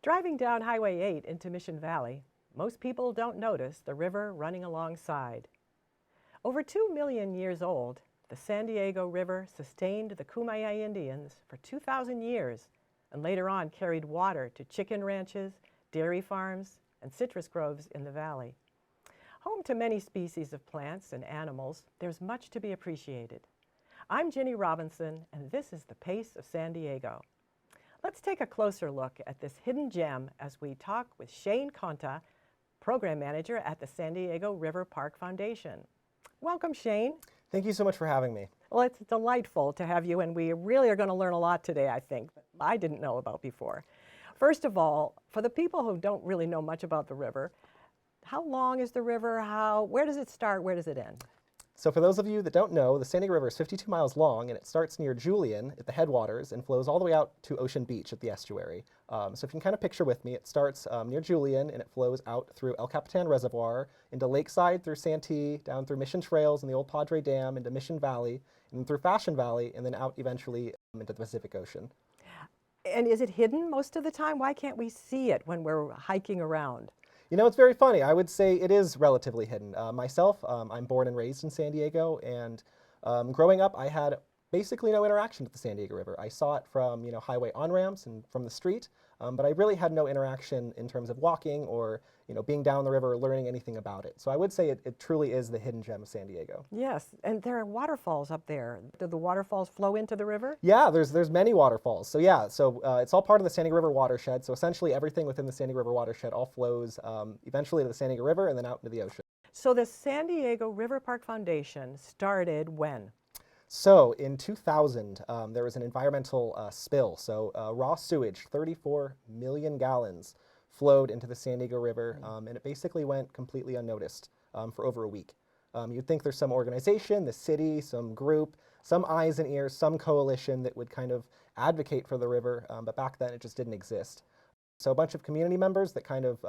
Driving down Highway 8 into Mission Valley, most people don't notice the river running alongside. Over 2 million years old, the San Diego River sustained the Kumeyaay Indians for 2,000 years and later on carried water to chicken ranches, dairy farms, and citrus groves in the valley. Home to many species of plants and animals, there's much to be appreciated. I'm Ginny Robinson, and this is The Pace of San Diego. Let's take a closer look at this hidden gem as we talk with Shane Conta, Program Manager at the San Diego River Park Foundation. Welcome, Shane. Thank you so much for having me. Well, it's delightful to have you, and we really are going to learn a lot today, I think, that I didn't know about before. First of all, for the people who don't really know much about the river, how long is the river? Where does it start? Where does it end? So for those of you that don't know, the San Diego River is 52 miles long, and it starts near Julian at the headwaters and flows all the way out to Ocean Beach at the estuary. So if you can kind of picture with me, it starts near Julian, and it flows out through El Capitan Reservoir, into Lakeside, through Santee, down through Mission Trails and the Old Padre Dam, into Mission Valley, and through Fashion Valley, and then out eventually into the Pacific Ocean. And is it hidden most of the time? Why can't we see it when we're hiking around? You know, it's very funny. I would say it is relatively hidden. Myself, I'm born and raised in San Diego, and growing up, I had basically no interaction with the San Diego River. I saw it from, highway on-ramps and from the street, but I really had no interaction in terms of walking or, being down the river or learning anything about it. So I would say it truly is the hidden gem of San Diego. Yes, and there are waterfalls up there. Do the waterfalls flow into the river? Yeah, there's many waterfalls. So yeah, it's all part of the San Diego River watershed. So essentially everything within the San Diego River watershed all flows eventually to the San Diego River and then out into the ocean. So the San Diego River Park Foundation started when? So in 2000, there was an environmental spill. So raw sewage, 34 million gallons, flowed into the San Diego River, and it basically went completely unnoticed for over a week. You'd think there's some organization, the city, some group, some eyes and ears, some coalition that would kind of advocate for the river, but back then it just didn't exist. So a bunch of community members that kind of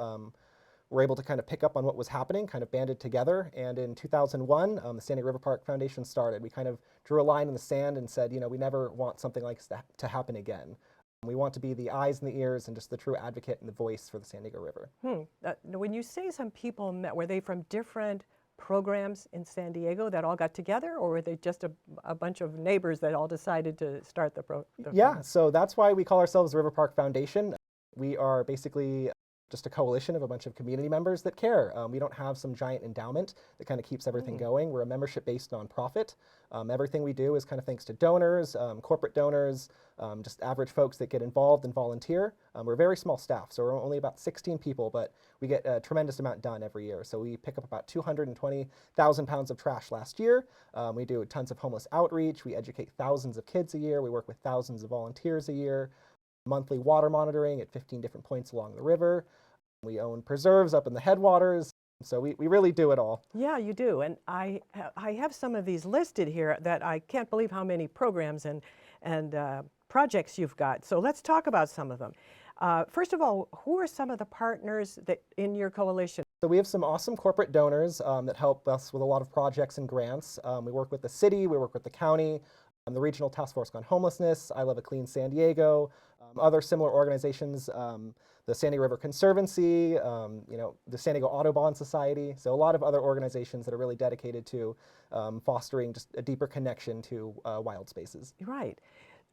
were able to kind of pick up on what was happening, kind of banded together, and in 2001, the San Diego River Park Foundation started. We kind of drew a line in the sand and said, we never want something like that to happen again. We want to be the eyes and the ears and just the true advocate and the voice for the San Diego River. When you say some people met, were they from different programs in San Diego that all got together, or were they just a bunch of neighbors that all decided to start the program? Yeah, so that's why we call ourselves the River Park Foundation. We are basically just a coalition of a bunch of community members that care. We don't have some giant endowment that kind of keeps everything going. We're a membership-based nonprofit. Everything we do is kind of thanks to donors, corporate donors, just average folks that get involved and volunteer. We're a very small staff, so we're only about 16 people, but we get a tremendous amount done every year. So we pick up about 220,000 pounds of trash last year. We do tons of homeless outreach. We educate thousands of kids a year. We work with thousands of volunteers a year. Monthly water monitoring at 15 different points along the river. We own preserves up in the headwaters. So we really do it all. Yeah, you do. And I have some of these listed here that I can't believe how many programs and projects you've got. So let's talk about some of them. First of all, who are some of the partners that in your coalition? So we have some awesome corporate donors that help us with a lot of projects and grants. We work with the city, we work with the county, the Regional Task Force on Homelessness, I Love a Clean San Diego, other similar organizations, the San Diego River Conservancy, the San Diego Audubon Society. So a lot of other organizations that are really dedicated to fostering just a deeper connection to wild spaces. Right.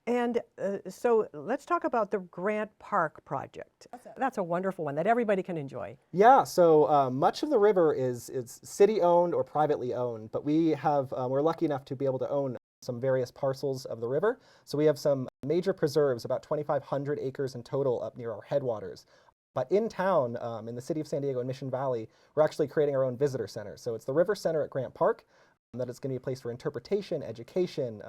And so let's talk about the Grant Park project. That's a wonderful one that everybody can enjoy. Yeah, so much of the river is city-owned or privately owned, but we're lucky enough to be able to own some various parcels of the river. So we have some major preserves, about 2,500 acres in total up near our headwaters. But in town, in the city of San Diego and Mission Valley, we're actually creating our own visitor center. So it's the River Center at Grant Park. That is going to be a place for interpretation, education,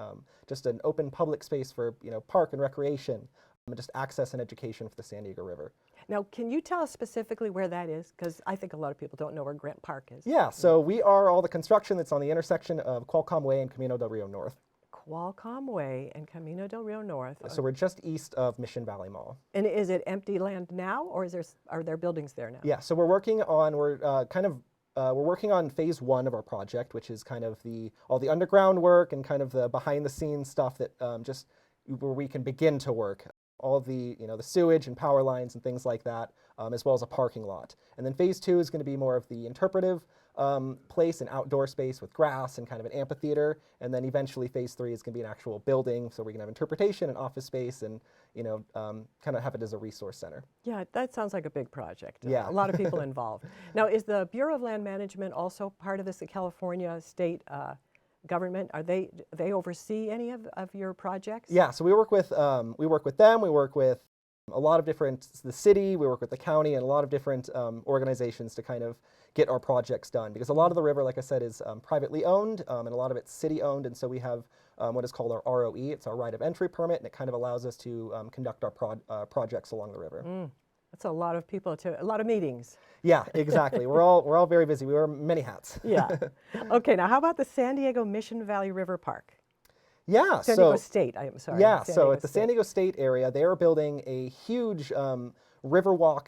just an open public space for park and recreation, and just access and education for the San Diego River. Now, can you tell us specifically where that is? Because I think a lot of people don't know where Grant Park is. Yeah, so we are all the construction that's on the intersection of Qualcomm Way and Camino del Rio North. Qualcomm Way and Camino del Rio North. So we're just east of Mission Valley Mall. And is it empty land now, or are there buildings there now? Yeah, so we're working on phase one of our project, which is kind of all the underground work and kind of the behind the scenes stuff that just where we can begin to work all of the, the sewage and power lines and things like that, as well as a parking lot. And then phase 2 is going to be more of the interpretive place, an outdoor space with grass and kind of an amphitheater. And then eventually phase 3 is going to be an actual building, so we can have interpretation and office space and, kind of have it as a resource center. Yeah, that sounds like a big project. Yeah. A lot of people involved. Now, is the Bureau of Land Management also part of this, the California state government? Are they oversee any of your projects? Yeah, so we work with them. We work with a lot of different, the city, we work with the county, and a lot of different organizations to kind of get our projects done. Because a lot of the river, like I said, is privately owned, and a lot of it's city owned, and so we have what is called our ROE. It's our right of entry permit, and it kind of allows us to conduct our projects along the river. That's a lot of people, a lot of meetings. Yeah, exactly. we're all very busy. We wear many hats. Yeah. Okay, now how about the San Diego Mission Valley River Park? Yeah, San Diego State, I'm sorry. Yeah, so at the San Diego State area, they are building a huge Riverwalk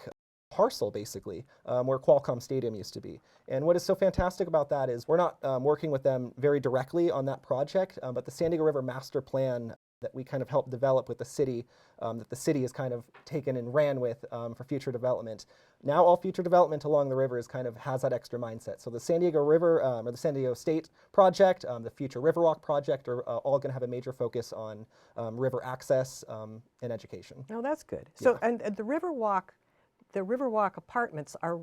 parcel, basically, where Qualcomm Stadium used to be. And what is so fantastic about that is we're not working with them very directly on that project, but the San Diego River Master Plan that we kind of helped develop with the city, that the city has kind of taken and ran with for future development. Now all future development along the river has that extra mindset. So the San Diego River, or the San Diego State project, the future Riverwalk project are all going to have a major focus on river access and education. Oh, that's good. So, Yeah. and the Riverwalk apartments are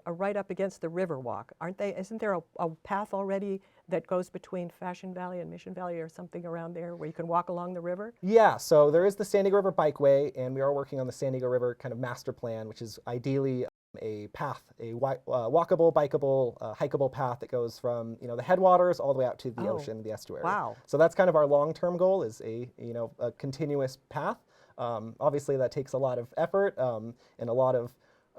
right up against the Riverwalk, aren't they? Isn't there a path already that goes between Fashion Valley and Mission Valley or something around there where you can walk along the river? Yeah, so there is the San Diego River Bikeway, and we are working on the San Diego River kind of master plan, which is ideally a path, a walkable, bikeable, hikeable path that goes from the headwaters all the way out to the ocean, the estuary. Wow. So that's kind of our long-term goal, is a continuous path. Obviously, that takes a lot of effort and a lot of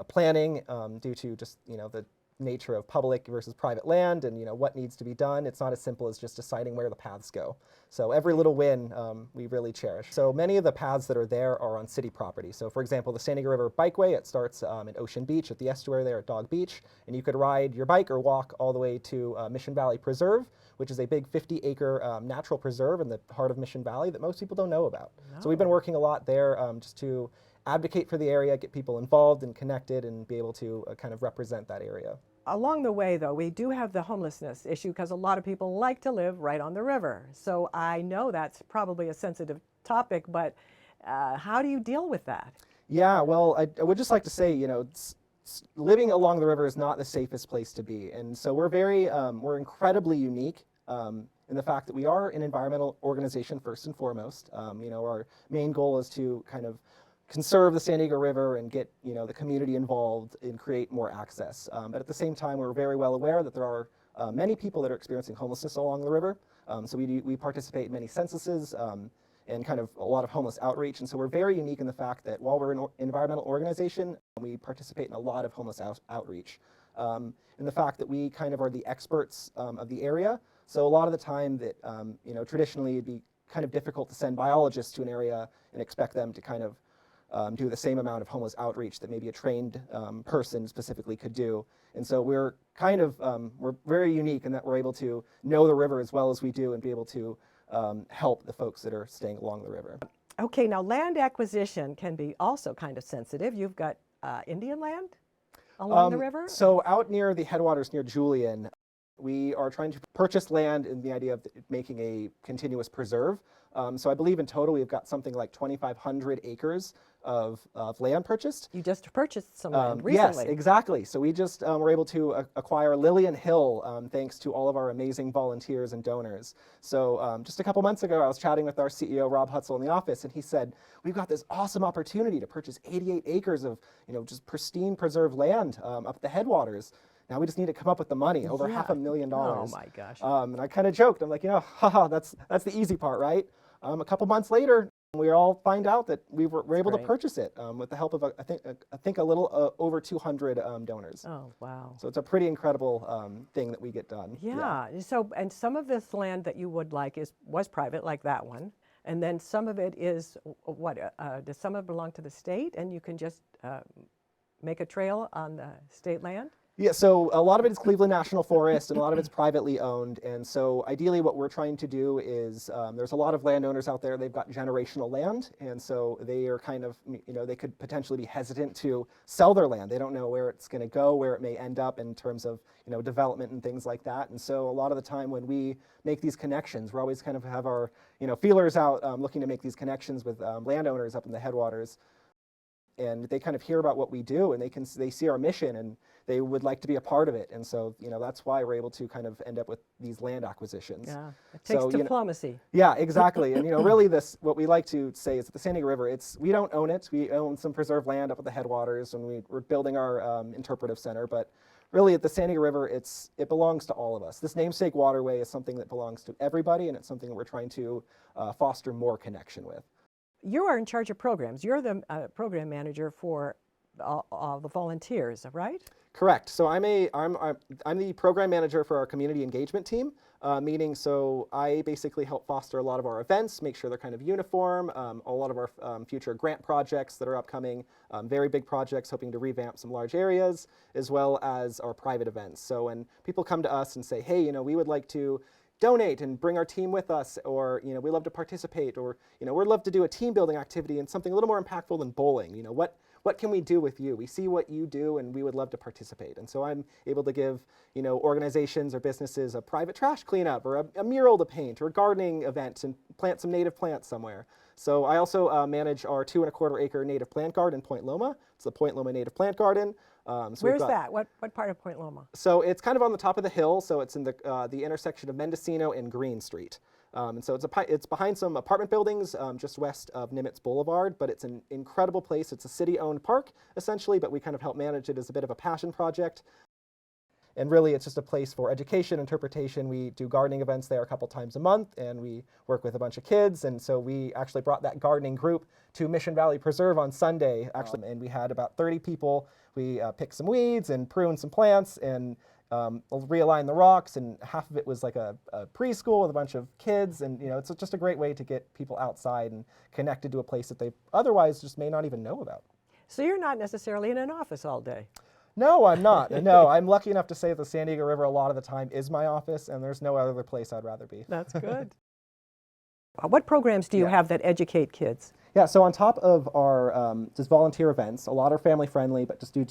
planning due to just the nature of public versus private land and what needs to be done. It's not as simple as just deciding where the paths go. So every little win we really cherish. So many of the paths that are there are on city property. So for example, the San Diego River Bikeway, it starts in Ocean Beach at the estuary there at Dog Beach, and you could ride your bike or walk all the way to Mission Valley Preserve, which is a big 50-acre natural preserve in the heart of Mission Valley that most people don't know about. No. So we've been working a lot there just to advocate for the area, get people involved and connected, and be able to kind of represent that area. Along the way, though, we do have the homelessness issue because a lot of people like to live right on the river. So I know that's probably a sensitive topic, but how do you deal with that? Yeah, well, I would just like to say, living along the river is not the safest place to be. And so we're incredibly unique in the fact that we are an environmental organization first and foremost. Our main goal is to kind of conserve the San Diego River and get the community involved and create more access. But at the same time, we're very well aware that there are many people that are experiencing homelessness along the river. So we participate in many censuses and kind of a lot of homeless outreach. And so we're very unique in the fact that while we're an environmental organization, we participate in a lot of homeless outreach. And the fact that we kind of are the experts of the area. So a lot of the time that traditionally it'd be kind of difficult to send biologists to an area and expect them to kind of do the same amount of homeless outreach that maybe a trained person specifically could do. And so we're kind of, we're very unique in that we're able to know the river as well as we do and be able to help the folks that are staying along the river. Okay, now land acquisition can be also kind of sensitive. You've got Indian land along the river? So out near the headwaters near Julian, we are trying to purchase land in the idea of making a continuous preserve. So I believe in total we've got something like 2,500 acres of land purchased. You just purchased some land recently. Yes, exactly. So we just were able to acquire Lillian Hill thanks to all of our amazing volunteers and donors. So just a couple months ago, I was chatting with our CEO, Rob Hutzel, in the office, and he said, we've got this awesome opportunity to purchase 88 acres of just pristine preserved land up the headwaters. Now we just need to come up with the money, over $500,000. Oh my gosh. And I kind of joked. I'm like, haha, that's the easy part, right? A couple months later, we all find out that we were able to purchase it with the help of I think a little over 200 donors. Oh wow. So it's a pretty incredible thing that we get done. Yeah. So and some of this land that you would like was private, like that one, and then some of it is what? Does some of it belong to the state, and you can just make a trail on the state land? Yeah, so a lot of it is Cleveland National Forest, and a lot of it's privately owned. And so ideally what we're trying to do is, there's a lot of landowners out there, they've got generational land, and so they are kind of, they could potentially be hesitant to sell their land. They don't know where it's going to go, where it may end up in terms of, development and things like that. And so a lot of the time when we make these connections, we're always kind of have our, feelers out, looking to make these connections with landowners up in the headwaters. And they kind of hear about what we do, and they see our mission, and they would like to be a part of it. And so, that's why we're able to kind of end up with these land acquisitions. Yeah, it takes diplomacy. Yeah, exactly. And really what we like to say is that the San Diego River, we don't own it. We own some preserved land up at the headwaters, and we're building our interpretive center. But really, at the San Diego River, it belongs to all of us. This namesake waterway is something that belongs to everybody, and it's something that we're trying to foster more connection with. You are in charge of programs. You're the program manager for all the volunteers, right? Correct. So I'm the program manager for our community engagement team, meaning so I basically help foster a lot of our events, make sure they're kind of uniform, a lot of our future grant projects that are upcoming, very big projects hoping to revamp some large areas, as well as our private events. So when people come to us and say, hey, we would like to donate and bring our team with us, or we love to participate, or we'd love to do a team building activity and something a little more impactful than bowling. What can we do with you? We see what you do, and we would love to participate. And so I'm able to give organizations or businesses a private trash cleanup, or a mural to paint, or a gardening event, and plant some native plants somewhere. So I also manage our 2¼ acre native plant garden in Point Loma. It's the Point Loma Native Plant Garden. Where's that? What part of Point Loma? So it's kind of on the top of the hill. So it's in the intersection of Mendocino and Green Street. And so it's behind some apartment buildings just west of Nimitz Boulevard, but it's an incredible place. It's a city-owned park, essentially, but we kind of help manage it as a bit of a passion project. And really, it's just a place for education, interpretation. We do gardening events there a couple times a month, and we work with a bunch of kids. And so we actually brought that gardening group to Mission Valley Preserve on Sunday, actually, and we had about 30 people. We picked some weeds and pruned some plants and realign the rocks, and half of it was like a preschool with a bunch of kids, and it's just a great way to get people outside and connected to a place that they otherwise just may not even know about. So you're not necessarily in an office all day. No, I'm not. No, I'm lucky enough to say that the San Diego River a lot of the time is my office, and there's no other place I'd rather be. That's good. What programs do you have that educate kids? Yeah, so on top of our just volunteer events, a lot are family friendly, but just due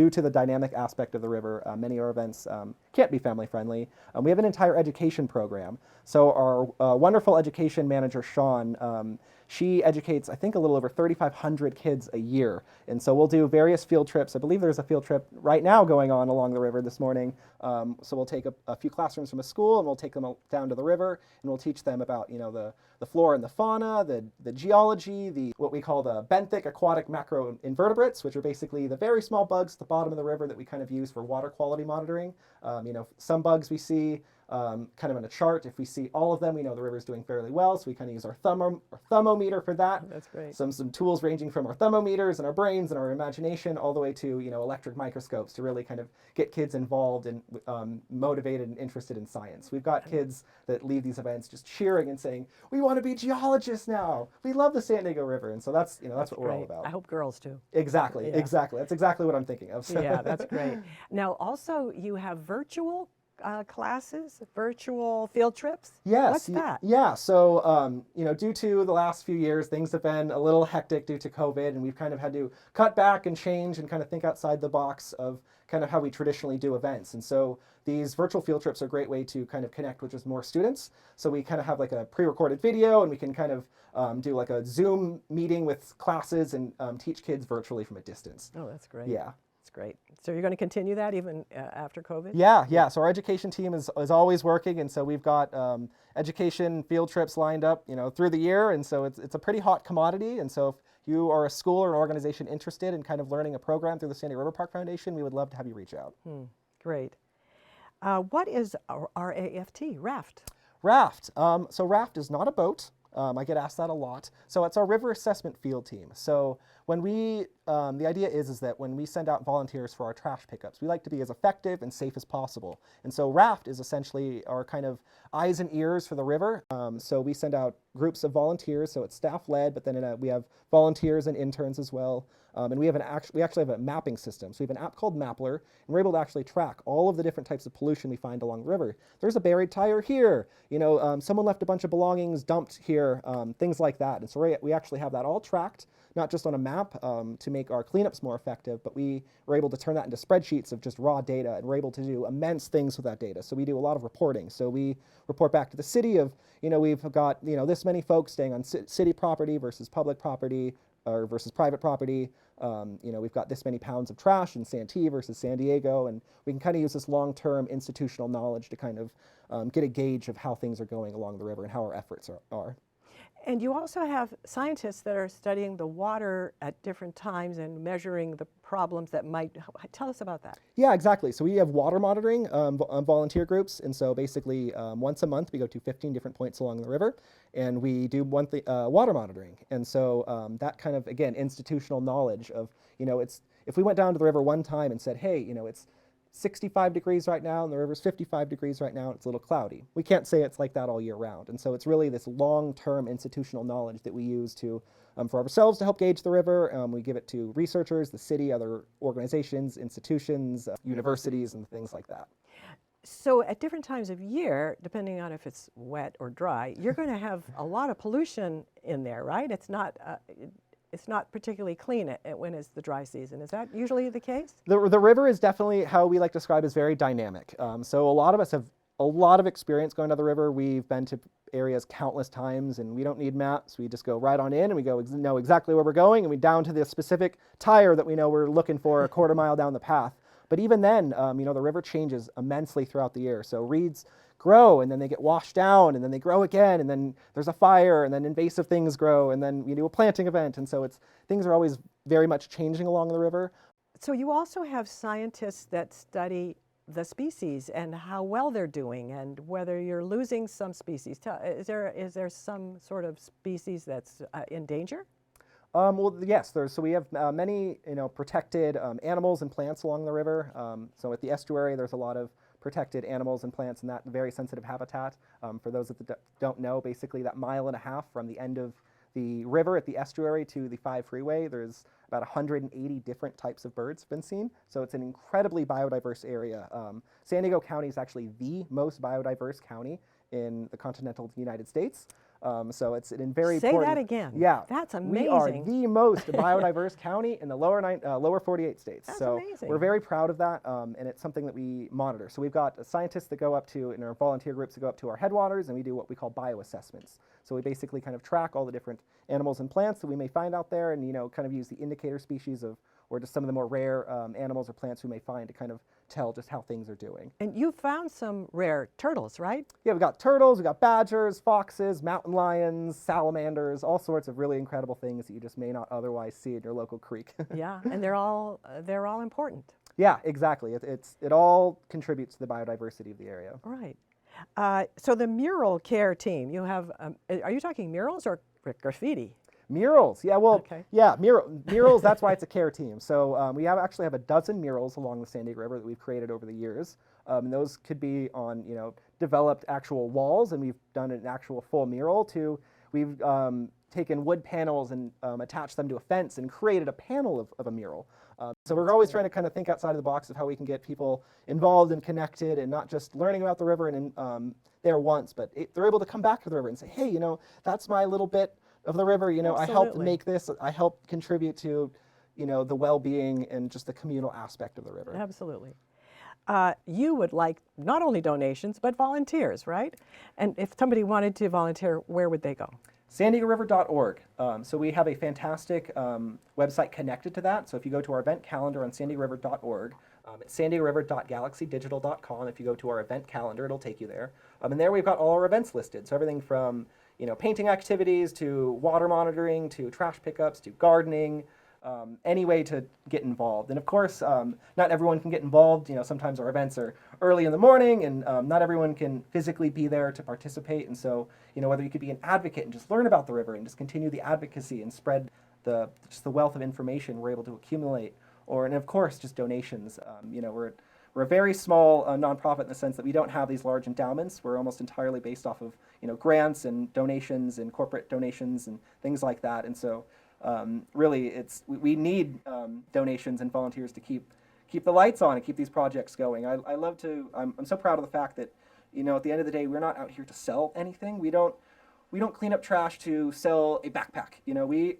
to the dynamic aspect of the river, many of our events can't be family friendly. We have an entire education program. So our wonderful education manager, Sean, she educates, I think, a little over 3,500 kids a year. And so we'll do various field trips. I believe there's a field trip right now going on along the river this morning. So we'll take a few classrooms from a school, and we'll take them down to the river, and we'll teach them about, the flora and the fauna, the geology, what we call the benthic aquatic macroinvertebrates, which are basically the very small bugs at the bottom of the river that we kind of use for water quality monitoring. Some bugs we see kind of in a chart. If we see all of them, we know the river's doing fairly well, so we kind of use our thermometer for that. That's great. Some tools ranging from our thermometers and our brains and our imagination all the way to electric microscopes to really kind of get kids involved and motivated and interested in science. We've got kids that leave these events just cheering and saying, "We want to be geologists now. We love the San Diego River." And so that's what we're all about. I hope girls do. Exactly, exactly. That's exactly what I'm thinking of. Yeah, that's great. Now, also, you have virtual classes, virtual field trips? Yes. What's that? Yeah. So, due to the last few years, things have been a little hectic due to COVID, and we've kind of had to cut back and change and kind of think outside the box of kind of how we traditionally do events. And so these virtual field trips are a great way to kind of connect with just more students. So we kind of have like a pre-recorded video, and we can kind of do like a Zoom meeting with classes and teach kids virtually from a distance. Oh, that's great. Yeah. That's great. So you're going to continue that even after COVID? Yeah. So our education team is always working, and so we've got education field trips lined up, through the year, and so it's a pretty hot commodity. And so if you are a school or an organization interested in kind of learning a program through the San Diego River Park Foundation, we would love to have you reach out. Great. What is RAFT, RAFT? RAFT. So RAFT is not a boat. I get asked that a lot. So it's our river assessment field team. So When we, the idea is that when we send out volunteers for our trash pickups, we like to be as effective and safe as possible. And so RAFT is essentially our kind of eyes and ears for the river. So we send out groups of volunteers, so it's staff-led, but then we have volunteers and interns as well. And we actually have a mapping system. So we have an app called Mappler, and we're able to actually track all of the different types of pollution we find along the river. There's a buried tire here. Someone left a bunch of belongings dumped here, things like that. And so we actually have that all tracked, not just on a map to make our cleanups more effective, but we were able to turn that into spreadsheets of just raw data, and we're able to do immense things with that data. So we do a lot of reporting. So we report back to the city of, we've got, this many folks staying on city property versus public property, or versus private property. We've got this many pounds of trash in Santee versus San Diego, and we can kind of use this long-term institutional knowledge to kind of get a gauge of how things are going along the river and how our efforts are. And you also have scientists that are studying the water at different times and measuring the problems that might. Tell us about that. Yeah, exactly. So we have water monitoring volunteer groups, and so basically once a month we go to 15 different points along the river, and we do water monitoring. And so that kind of, again, institutional knowledge of, it's, if we went down to the river one time and said, hey, it's 65 degrees right now and the river's 55 degrees right now and it's a little cloudy. We can't say it's like that all year round. And so it's really this long-term institutional knowledge that we use to, for ourselves to help gauge the river. We give it to researchers, the city, other organizations, institutions, universities, and things like that. So at different times of year, depending on if it's wet or dry, you're going to have a lot of pollution in there, right? It's not particularly clean when it's the dry season. Is that usually the case? The river is definitely how we like to describe as very dynamic. So a lot of us have a lot of experience going to the river. We've been to areas countless times, and we don't need maps. We just go right on in, and we know exactly where we're going, and we down to the specific tire that we know we're looking for a quarter mile down the path. But even then, the river changes immensely throughout the year. So reeds grow, and then they get washed down, and then they grow again, and then there's a fire, and then invasive things grow, and then we do a planting event. And so things are always very much changing along the river. So you also have scientists that study the species and how well they're doing, and whether you're losing some species. Is there some sort of species that's in danger? Well, yes. So we have many, protected animals and plants along the river. So at the estuary, there's a lot of protected animals and plants in that very sensitive habitat. For those that don't know, basically that 1.5 miles from the end of the river at the estuary to the 5 freeway, there's about 180 different types of birds been seen. So it's an incredibly biodiverse area. San Diego County is actually the most biodiverse county in the continental United States. So it's an very Say important. that again. Yeah, that's amazing. We are the most biodiverse county in the lower 48 states. That's so amazing. We're very proud of that, and it's something that we monitor. So we've got scientists that go up to, in our volunteer groups, that go up to our headwaters, and we do what we call bioassessments. So we basically kind of track all the different animals and plants that we may find out there, and kind of use the indicator species or just some of the more rare animals or plants we may find to kind of tell just how things are doing. And you found some rare turtles, right? Yeah, we've got turtles, we've got badgers, foxes, mountain lions, salamanders, all sorts of really incredible things that you just may not otherwise see in your local creek. Yeah, and they're all important. Yeah, exactly. It all contributes to the biodiversity of the area. Right. So the mural care team, you have, are you talking murals or graffiti? Murals, yeah, well, Okay. yeah, murals, that's why it's a care team. So we actually have a dozen murals along the San Diego River that we've created over the years. And those could be on, developed actual walls, and we've done an actual full mural we've taken wood panels and attached them to a fence and created a panel of a mural. So we're always trying to kind of think outside of the box of how we can get people involved and connected, and not just learning about the river and there once, but they're able to come back to the river and say, hey, that's my little bit of the river, I helped Absolutely. make this, I helped contribute to, the well-being and just the communal aspect of the river. Absolutely. You would like not only donations, but volunteers, right? And if somebody wanted to volunteer, where would they go? SanDiegoRiver.org. So we have a fantastic website connected to that. So if you go to our event calendar on SanDiegoRiver.org, it's SanDiegoRiver.galaxydigital.com. If you go to our event calendar, it'll take you there. And there we've got all our events listed. So everything from painting activities to water monitoring to trash pickups to gardening, any way to get involved. And of course, not everyone can get involved. Sometimes our events are early in the morning, and not everyone can physically be there to participate. And so, whether you could be an advocate and just learn about the river and just continue the advocacy and spread just the wealth of information we're able to accumulate, and of course just donations. We're a very small nonprofit in the sense that we don't have these large endowments. We're almost entirely based off of grants and donations and corporate donations and things like that. And so really, we need donations and volunteers to keep the lights on and keep these projects going. I'm so proud of the fact that at the end of the day, we're not out here to sell anything. We don't clean up trash to sell a backpack.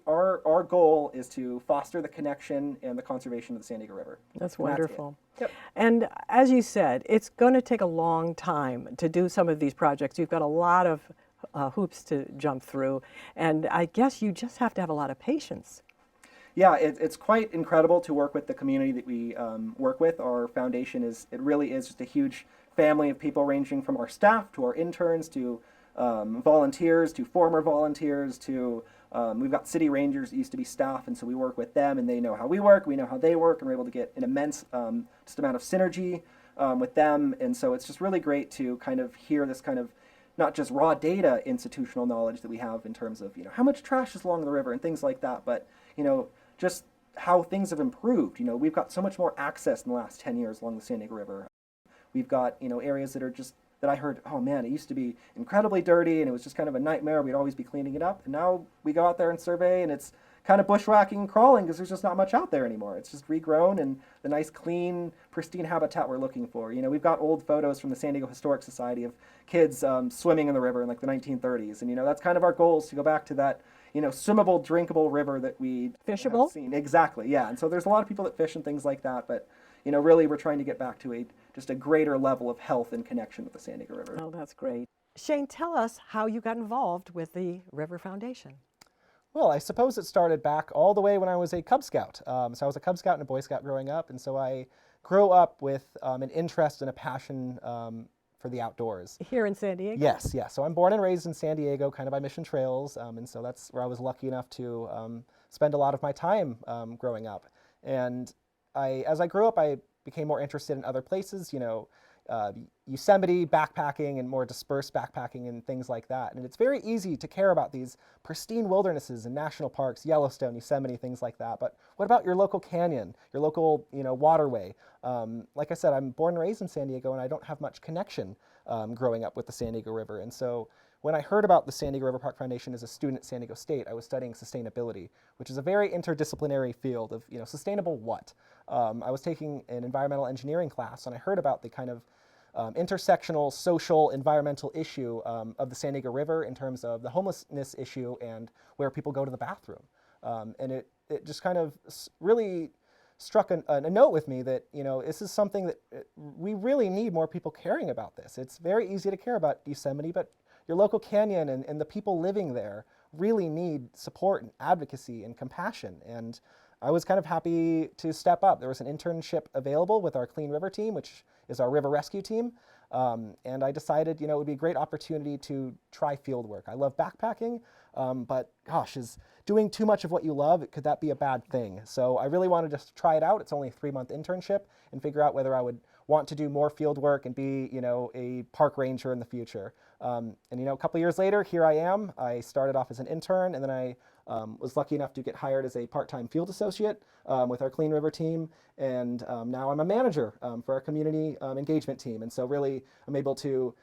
Our goal is to foster the connection and the conservation of the San Diego River. That's And wonderful. Yep. And as you said, it's going to take a long time to do some of these projects. You've got a lot of hoops to jump through, and I guess you just have to have a lot of patience. Yeah, it's quite incredible to work with the community that we work with. Our foundation it really is just a huge family of people, ranging from our staff to our interns to volunteers to former volunteers to we've got city rangers that used to be staff, and so we work with them, and they know how we work, we know how they work, and we're able to get an immense just amount of synergy with them. And so it's just really great to kind of hear this kind of not just raw data institutional knowledge that we have in terms of how much trash is along the river and things like that, but just how things have improved. We've got so much more access in the last 10 years along the San Diego River. We've got areas that I heard, oh man, it used to be incredibly dirty and it was just kind of a nightmare. We'd always be cleaning it up. And now we go out there and survey, and it's kind of bushwhacking and crawling because there's just not much out there anymore. It's just regrown and the nice, clean, pristine habitat we're looking for. We've got old photos from the San Diego Historic Society of kids swimming in the river in like the 1930s. And that's kind of our goal, is to go back to that swimmable, drinkable river that we Fishable? have seen. Exactly, yeah. And so there's a lot of people that fish and things like that, but really we're trying to get back to just a greater level of health and connection with the San Diego River. Oh, that's great. Shane, tell us how you got involved with the River Foundation. Well, I suppose it started back all the way when I was a Cub Scout. So I was a Cub Scout and a Boy Scout growing up, and so I grew up with an interest and a passion for the outdoors. Here in San Diego? Yes. So I'm born and raised in San Diego, kind of by Mission Trails, and so that's where I was lucky enough to spend a lot of my time growing up. And as I grew up, I became more interested in other places, Yosemite backpacking and more dispersed backpacking and things like that. And it's very easy to care about these pristine wildernesses and national parks, Yellowstone, Yosemite, things like that. But what about your local canyon, your local, waterway? Like I said, I'm born and raised in San Diego, and I don't have much connection growing up with the San Diego River. And so when I heard about the San Diego River Park Foundation as a student at San Diego State, I was studying sustainability, which is a very interdisciplinary field of, sustainable what? I was taking an environmental engineering class, and I heard about the kind of intersectional social environmental issue of the San Diego River in terms of the homelessness issue and where people go to the bathroom. And it just kind of really struck a note with me that, this is something that we really need more people caring about this. It's very easy to care about Yosemite, but your local canyon and the people living there really need support and advocacy and compassion. And I was kind of happy to step up. There was an internship available with our Clean River team, which is our river rescue team. And I decided, it would be a great opportunity to try field work. I love backpacking, but gosh, is doing too much of what you love, could that be a bad thing? So I really wanted to try it out. It's only a 3-month internship, and figure out whether I would want to do more field work and be, a park ranger in the future. And a couple years later, here I am. I started off as an intern, and then I was lucky enough to get hired as a part-time field associate with our Clean River team, and now I'm a manager for our community engagement team. And so really, I'm able to,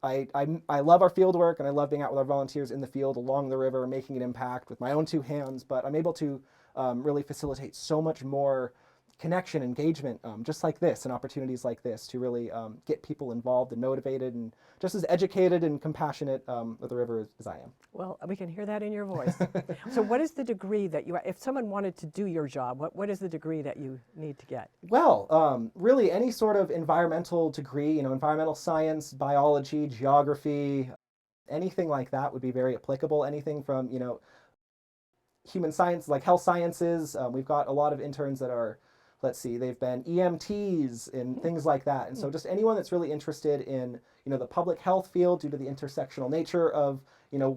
I love our field work, and I love being out with our volunteers in the field along the river, making an impact with my own 2 hands, but I'm able to really facilitate so much more connection, engagement, just like this, and opportunities like this to really get people involved and motivated and just as educated and compassionate with the river as I am. Well, we can hear that in your voice. So what is the degree that if someone wanted to do your job, what is the degree that you need to get? Well, really any sort of environmental degree, environmental science, biology, geography, anything like that would be very applicable. Anything from, human science, like health sciences. We've got a lot of interns that are, they've been EMTs and things like that. And so just anyone that's really interested in, the public health field due to the intersectional nature of,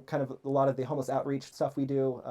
kind of a lot of the homeless outreach stuff we do,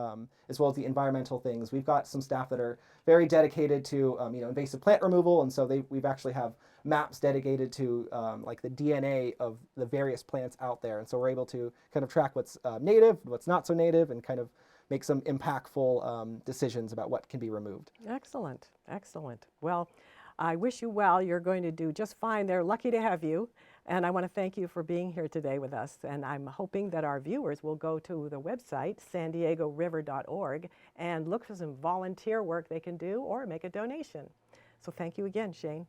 as well as the environmental things. We've got some staff that are very dedicated to, invasive plant removal. And so we've actually have maps dedicated to like the DNA of the various plants out there. And so we're able to kind of track what's native, what's not so native, and kind of make some impactful decisions about what can be removed. Excellent, excellent. Well, I wish you well. You're going to do just fine. They're lucky to have you. And I want to thank you for being here today with us. And I'm hoping that our viewers will go to the website, sandiegoriver.org, and look for some volunteer work they can do or make a donation. So thank you again, Shane.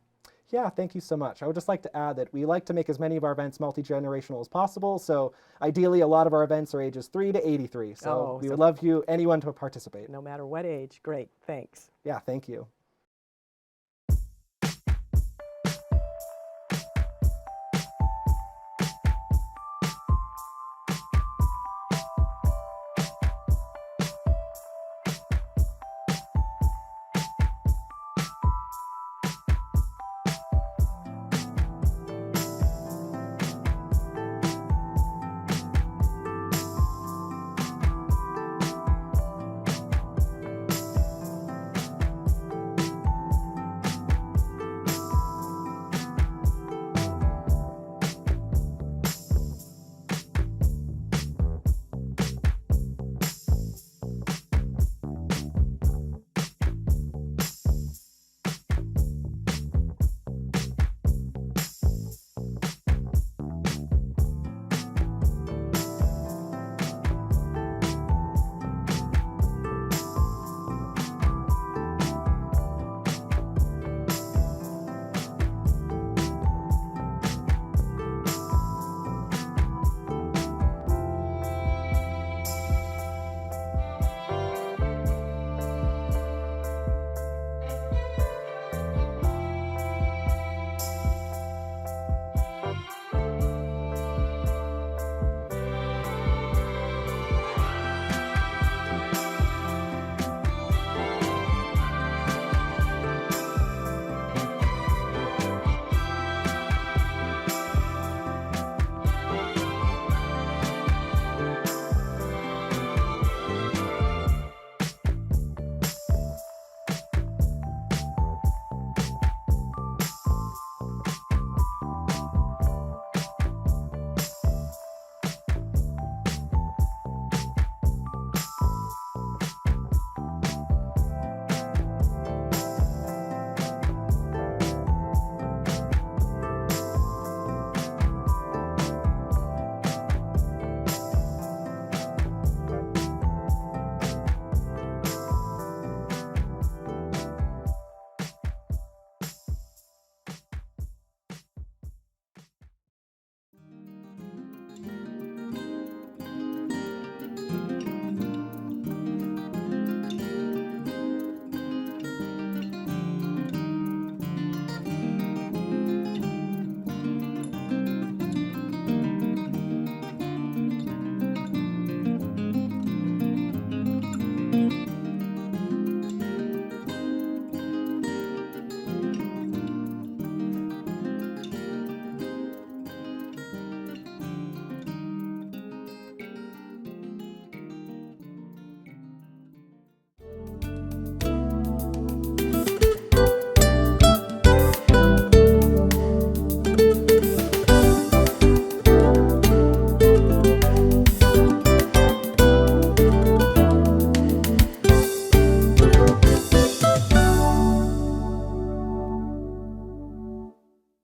Yeah, thank you so much. I would just like to add that we like to make as many of our events multi-generational as possible. So ideally, a lot of our events are ages 3 to 83. So we would love anyone to participate. No matter what age. Great. Thanks. Yeah, thank you.